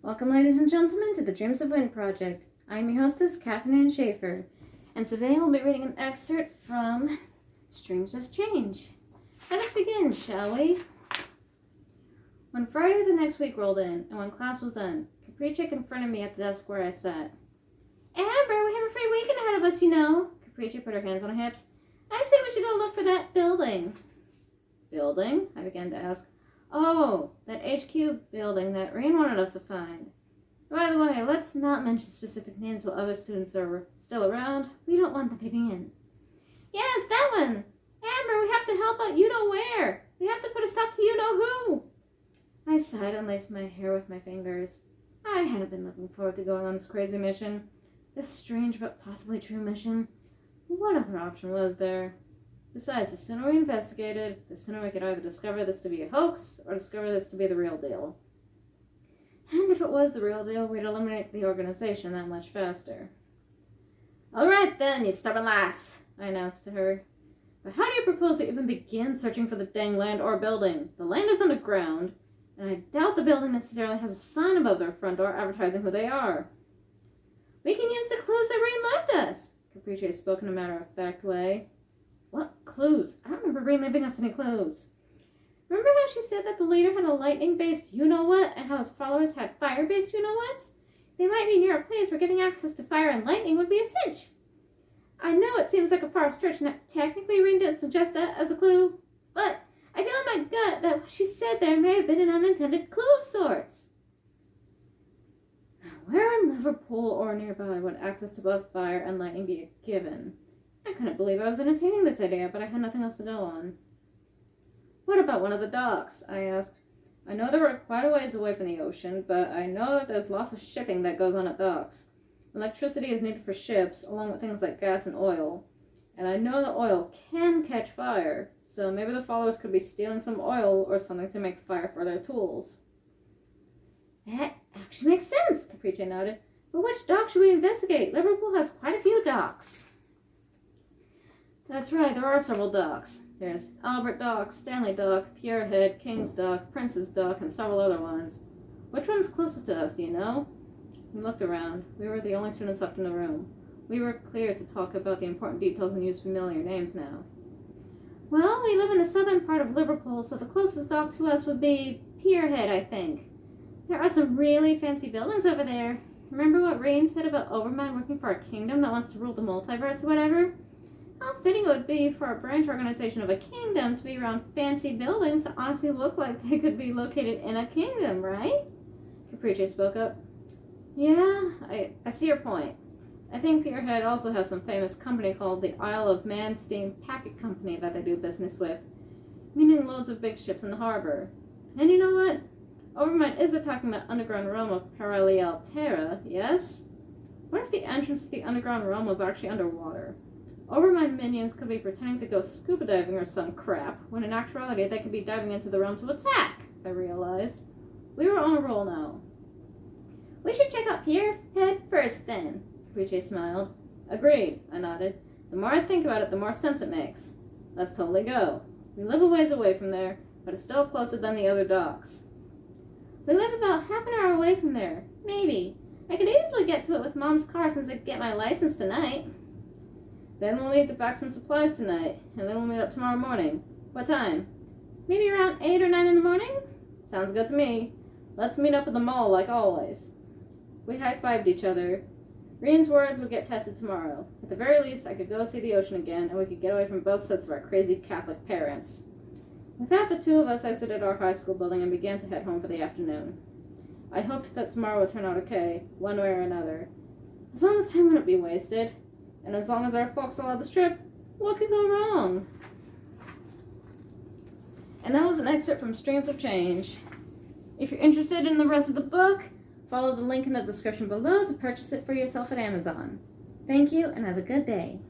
Welcome, ladies and gentlemen, to the Dreams of Wind Project. I am your hostess, Catherine Ann Schaefer, and today we'll be reading an excerpt from Streams of Change. Let us begin, shall we? When Friday the next week rolled in, and when class was done, Clipchamp confronted me at the desk where I sat. Amber, we have a free weekend ahead of us, you know. Clipchamp put her hands on her hips. I say we should go look for that building. Building? I began to ask. Oh, that HQ building that Rain wanted us to find. By the way, let's not mention specific names while other students are still around. We don't want them peeping in. Yes, that one! Amber, we have to help out you-know-where. We have to put a stop to you-know-who. I sighed and laced my hair with my fingers. I hadn't been looking forward to going on this crazy mission. This strange but possibly true mission. What other option was there? Besides, the sooner we investigated, the sooner we could either discover this to be a hoax or discover this to be the real deal. And if it was the real deal, we'd eliminate the organization that much faster. All right then, you stubborn lass, I announced to her. But how do you propose we even begin searching for the dang land or building? The land is underground, and I doubt the building necessarily has a sign above their front door advertising who they are. We can use the clues that Rain left us, Clipchamp spoke in a matter-of-fact way. What clues? I don't remember Rain leaving us any clues. Remember how she said that the leader had a lightning-based you-know-what and how his followers had fire-based you-know-whats? They might be near a place where getting access to fire and lightning would be a cinch. I know it seems like a far stretch, and technically Rain didn't suggest that as a clue, but I feel in my gut that what she said there may have been an unintended clue of sorts. Now, where in Liverpool or nearby would access to both fire and lightning be a given? I couldn't believe I was entertaining this idea, but I had nothing else to go on. What about one of the docks? I asked. I know they were quite a ways away from the ocean, but I know that there's lots of shipping that goes on at docks. Electricity is needed for ships, along with things like gas and oil. And I know that oil can catch fire, so maybe the followers could be stealing some oil or something to make fire for their tools. That actually makes sense, Clipchamp nodded. But which dock should we investigate? Liverpool has quite a few docks. That's right, there are several docks. There's Albert Dock, Stanley Dock, Pierhead, King's Dock, Prince's Dock, and several other ones. Which one's closest to us, do you know? We looked around. We were the only students left in the room. We were clear to talk about the important details and use familiar names now. Well, we live in the southern part of Liverpool, so the closest dock to us would be Pierhead, I think. There are some really fancy buildings over there. Remember what Rain said about Overmind working for a kingdom that wants to rule the multiverse or whatever? How fitting it would be for a branch organization of a kingdom to be around fancy buildings that honestly look like they could be located in a kingdom, right? Clipchamp spoke up. Yeah, I see your point. I think Pierhead also has some famous company called the Isle of Man Steam Packet Company that they do business with, meaning loads of big ships in the harbor. And you know what? Overmind is attacking the underground realm of Parallel Terra, yes? What if the entrance to the underground realm was actually underwater? Overmind minions could be pretending to go scuba diving or some crap, when in actuality they could be diving into the realm to attack, I realized. We were on a roll now. We should check out Pierhead first, then, Clipchamp smiled. Agreed, I nodded. The more I think about it, the more sense it makes. Let's totally go. We live a ways away from there, but it's still closer than the other docks. We live about half an hour away from there. Maybe. I could easily get to it with Mom's car since I get my license tonight. Then we'll need to pack some supplies tonight, and then we'll meet up tomorrow morning. What time? Maybe around 8 or 9 in the morning? Sounds good to me. Let's meet up at the mall like always. We high-fived each other. Rain's words would get tested tomorrow. At the very least, I could go see the ocean again, and we could get away from both sets of our crazy Catholic parents. With that, the two of us exited our high school building and began to head home for the afternoon. I hoped that tomorrow would turn out okay, one way or another. As long as time wouldn't be wasted. And as long as our folks allowed this trip, what could go wrong? And that was an excerpt from Streams of Change. If you're interested in the rest of the book, follow the link in the description below to purchase it for yourself at Amazon. Thank you, and have a good day.